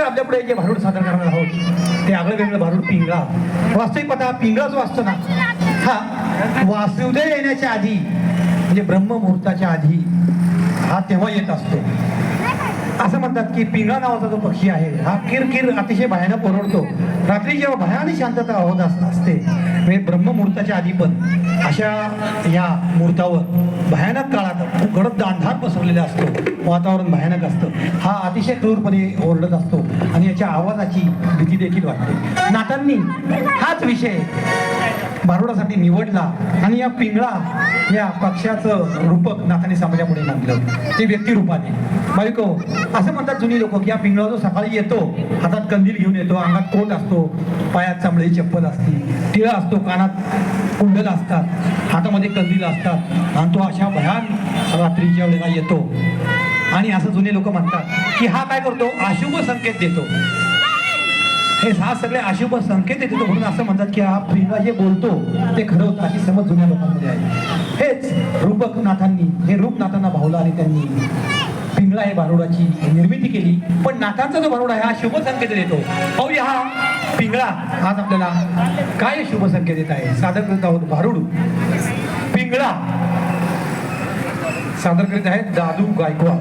आपल्यापुढे जे भारूड सादर करणार आहोत ते आगळं वेगळं भारूड पिंगळा. वास्तविक पता पिंगळा जो असतो ना हा वासुदेव येण्याच्या आधी म्हणजे ब्रह्ममुहूर्ताच्या आधी हा तेव्हा येत असतो. असं म्हणतात की पिंगळा नावाचा जो पक्षी आहे हा किरकिर अतिशय भयानक ओरडतो. रात्री जेव्हा भयानक शांतता होत असते म्हणजे ब्रह्ममुहूर्ताच्या आधी पण अशा या मुहूर्तावर भयानक काळात गडद अंधार पसरलेला असतो, वातावरण भयानक असतं. हा अतिशय क्रूरपणे ओरडत असतो आणि याच्या आवाजाची भीती देखील वाटते. नाथांनी हाच विषय भारुडासाठी निवडला आणि या पिंगळा या पक्षाचं रूपक नाथांनी समाजापुढे मांडलं ते व्यक्तिरूपाने. बायको असं म्हणतात जुनी लोक की या पिंगळा जो सकाळी येतो हातात कंदील घेऊन येतो, अंगात कोट असतो, पायात चांबडी चप्पल असते, टिळा असतो, कानात कुंडल असतात, हातामध्ये कंदील असतात आणि तो अशा भयान रात्रीच्या वेळेला येतो. आणि असं जुने लोक म्हणतात की हा काय करतो अशुभ संकेत देतो. हे हा सगळे अशुभ संकेत देतो म्हणून असं म्हणतात की हा पिंगळा जे बोलतो ते खरं होतं अशी समज जुन्या लोकांमध्ये आहे. हेच रूपक नाथांनी हे रूप नाथांना भावलं आणि त्यांनी पिंगळा हे भारुडाची निर्मिती केली. पण नाथांचा जो भारुड आहे हा शुभ संकेत देतो. पाहूया हा पिंगळा आज आपल्याला काय शुभ संकेत देत आहे. सादर करत आहोत भारुड पिंगळा. सादर करीत आहेत दादू गायकवाड.